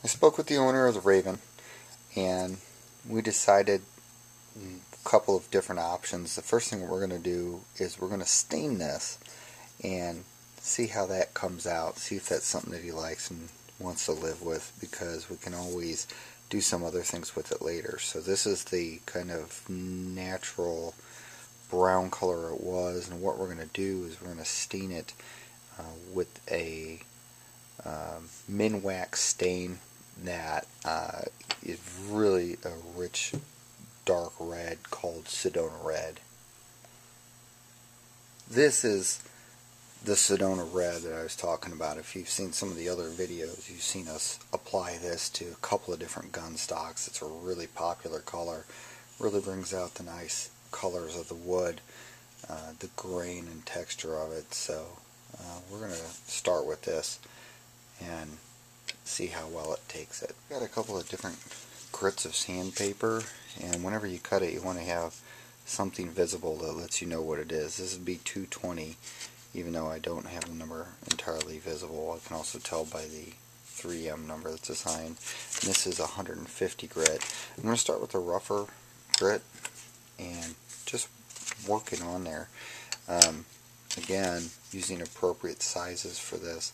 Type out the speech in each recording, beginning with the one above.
I spoke with the owner of the Raven, and we decided a couple of different options. The first thing we're going to do is we're going to stain this and see how that comes out, see if that's something that he likes and wants to live with, because we can always do some other things with it later. So this is the kind of natural brown color it was, and what we're going to do is we're going to stain it with a Minwax stain that is really a rich dark red called Sedona Red. This is the Sedona Red that I was talking about. If you've seen some of the other videos, you've seen us apply this to a couple of different gun stocks. It's a really popular color. Really brings out the nice colors of the wood, the grain and texture of it. So we're going to start with this and see how well it takes it. Got a couple of different grits of sandpaper, and whenever you cut it you want to have something visible that lets you know what it is. This would be 220, even though I don't have the number entirely visible. I can also tell by the 3M number that's assigned. And this is 150 grit. I'm going to start with a rougher grit and just working on there. Again, using appropriate sizes for this.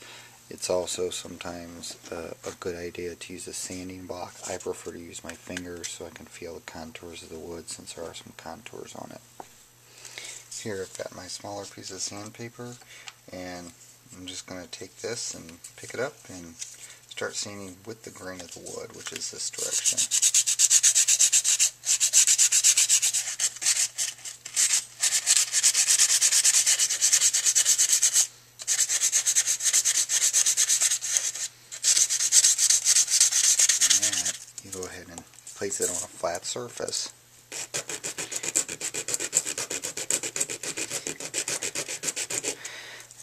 It's also sometimes a good idea to use a sanding block. I prefer to use my fingers so I can feel the contours of the wood, since there are some contours on it. Here I've got my smaller piece of sandpaper, and I'm just going to take this and pick it up and start sanding with the grain of the wood, which is this direction. You go ahead and place it on a flat surface.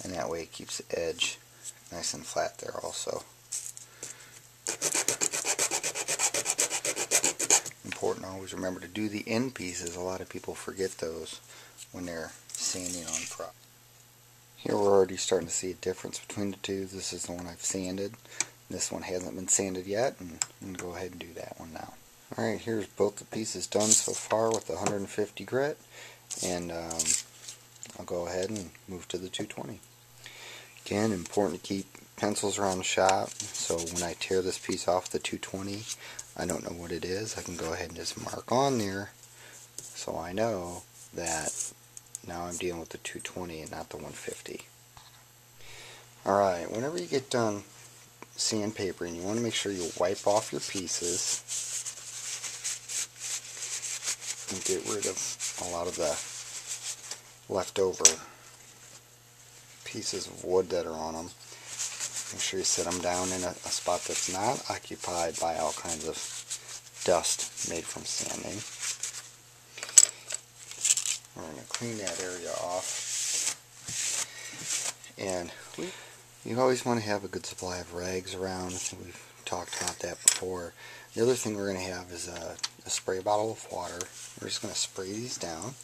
And that way it keeps the edge nice and flat there also. Important to always remember to do the end pieces. A lot of people forget those when they're sanding on prop. Here we're already starting to see a difference between the two. This is the one I've sanded. This one hasn't been sanded yet, and I'm going to go ahead and do that one now. Alright, here's both the pieces done so far with the 150 grit, and I'll go ahead and move to the 220. Again, important to keep pencils around the shop, so when I tear this piece off the 220, I don't know what it is. I can go ahead and just mark on there, so I know that now I'm dealing with the 220 and not the 150. Alright, whenever you get done sandpapering, you want to make sure you wipe off your pieces and get rid of a lot of the leftover pieces of wood that are on them. Make sure you set them down in a spot that's not occupied by all kinds of dust made from sanding. We're going to clean that area off, and you always want to have a good supply of rags around. We've talked about that before. The other thing we're going to have is a spray bottle of water. We're just going to spray these down.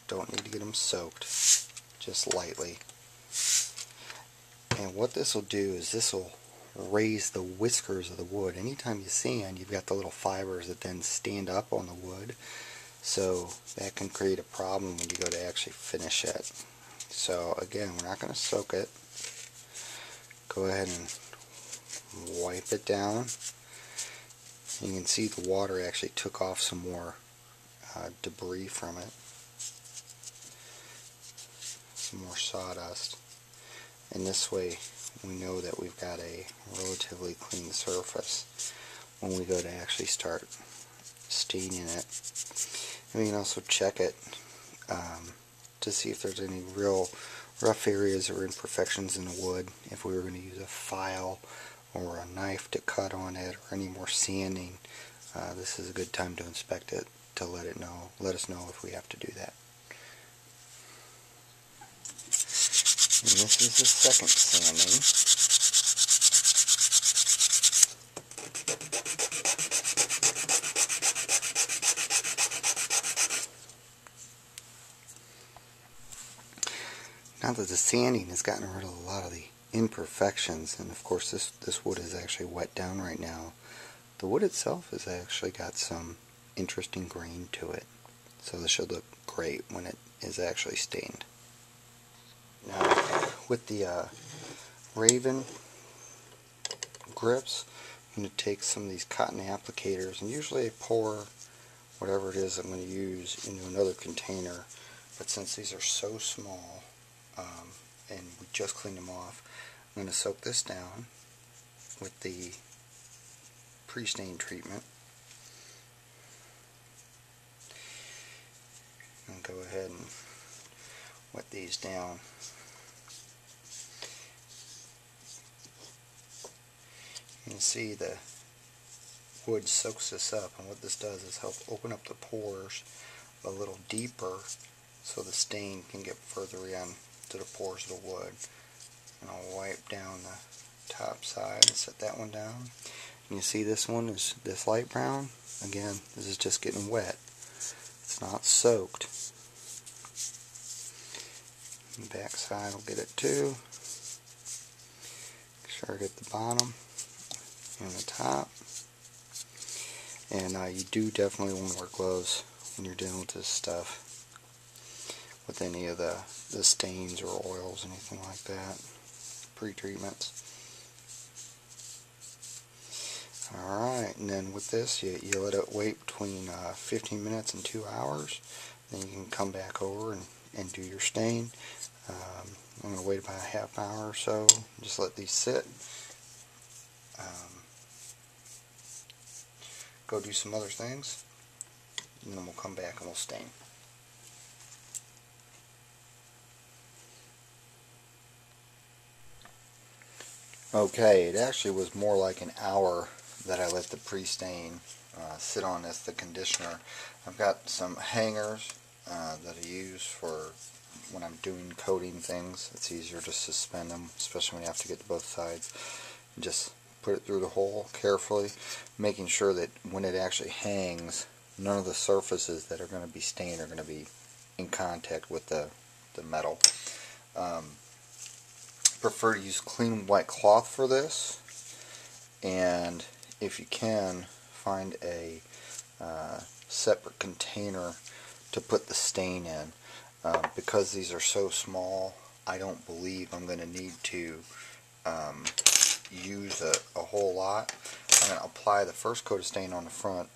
Don't need to get them soaked, just lightly. And what this will do is this will raise the whiskers of the wood. Anytime you sand, you've got the little fibers that then stand up on the wood. So that can create a problem when you go to actually finish it. So again, we're not going to soak it. Go ahead and wipe it down. You can see the water actually took off some more debris from it. Some more sawdust. And this way we know that we've got a relatively clean surface when we go to actually start staining it. And we can also check it to see if there's any real rough areas or imperfections in the wood. If we were going to use a file or a knife to cut on it, or any more sanding, this is a good time to inspect it to let us know if we have to do that. And this is the second sanding. Now that the sanding has gotten rid of a lot of the imperfections, and of course this wood is actually wet down right now. The wood itself has actually got some interesting grain to it, so this should look great when it is actually stained. Now with the Raven grips, I'm going to take some of these cotton applicators, and usually I pour whatever it is I'm going to use into another container, but since these are so small and we just cleaned them off, I'm going to soak this down with the pre-stain treatment and go ahead and wet these down. You can see the wood soaks this up, and what this does is help open up the pores a little deeper so the stain can get further in to the pores of the wood. And I'll wipe down the top side and set that one down. And you see this one is this light brown. Again, this is just getting wet. It's not soaked. The back side will get it too. Make sure I get the bottom and the top. And you do definitely want to wear gloves when you're dealing with this stuff, with any of the stains or oils, anything like that, pre-treatments. Alright, and then with this, you let it wait between 15 minutes and 2 hours. Then you can come back over and do your stain. I'm going to wait about a half hour or so, just let these sit. Go do some other things, and then we'll come back and we'll stain. Okay, it actually was more like an hour that I let the pre-stain sit on as the conditioner. I've got some hangers that I use for when I'm doing coating things. It's easier to suspend them, especially when you have to get to both sides. Just put it through the hole carefully, making sure that when it actually hangs, none of the surfaces that are going to be stained are going to be in contact with the metal. Prefer to use clean white cloth for this, and if you can, find a separate container to put the stain in. Because these are so small, I don't believe I'm going to need to use a whole lot. I'm going to apply the first coat of stain on the front,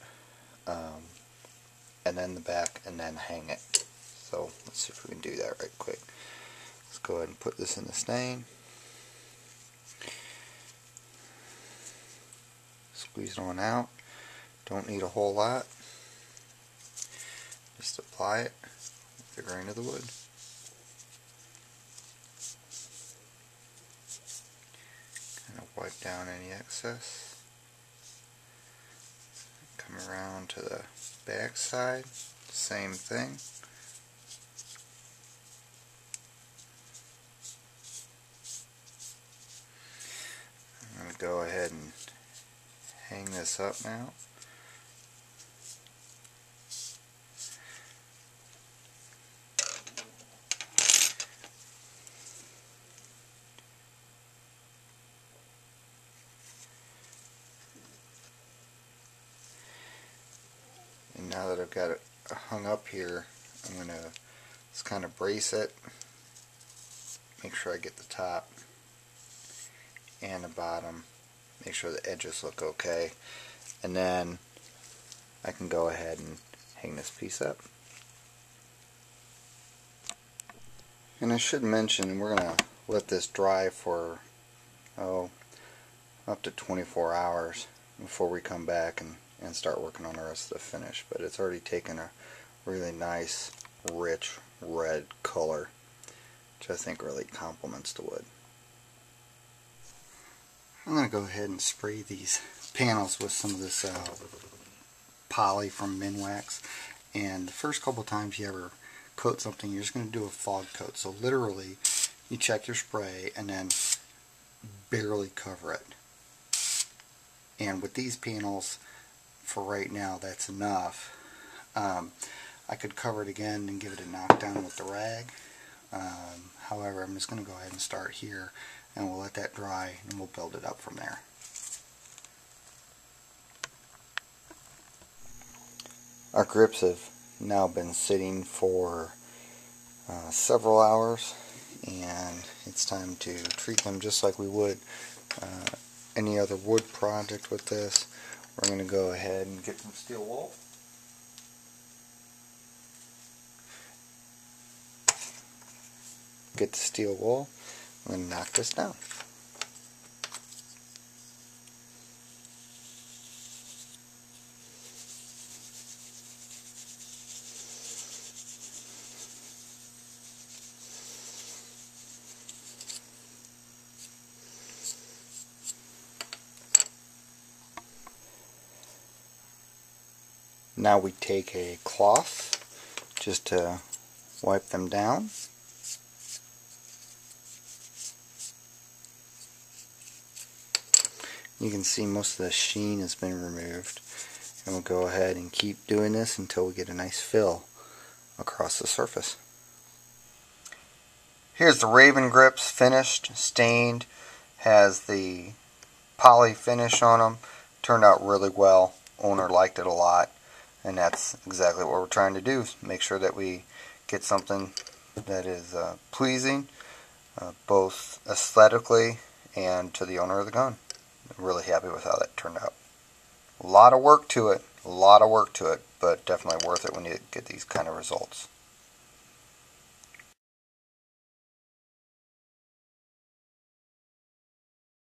and then the back, and then hang it. So let's see if we can do that right quick. Let's go ahead and put this in the stain. Squeeze it on out. Don't need a whole lot. Just apply it with the grain of the wood. Kind of wipe down any excess. Come around to the back side. Same thing. I'm going to go ahead and hang this up now. And now that I've got it hung up here, I'm going to just kind of brace it, make sure I get the top and the bottom, make sure the edges look okay, and then I can go ahead and hang this piece up. And I should mention, we're going to let this dry for up to 24 hours before we come back and start working on the rest of the finish. But it's already taken a really nice rich red color, which I think really complements the wood. I'm going to go ahead and spray these panels with some of this poly from Minwax. And the first couple times you ever coat something, you're just going to do a fog coat. So literally, you check your spray and then barely cover it. And with these panels, for right now, that's enough. I could cover it again and give it a knockdown with the rag. However, I'm just going to go ahead and start here and we'll let that dry and we'll build it up from there. Our grips have now been sitting for several hours, and it's time to treat them just like we would any other wood project with this. We're going to go ahead and get some steel wool. Get the steel wool. I'm going to knock this down. Now we take a cloth just to wipe them down. You can see most of the sheen has been removed, and we'll go ahead and keep doing this until we get a nice fill across the surface. Here's the Raven grips, finished, stained, has the poly finish on them. Turned out really well. Owner liked it a lot, and that's exactly what we're trying to do, make sure that we get something that is pleasing both aesthetically and to the owner of the gun. I'm really happy with how that turned out. A lot of work to it, but definitely worth it when you get these kind of results.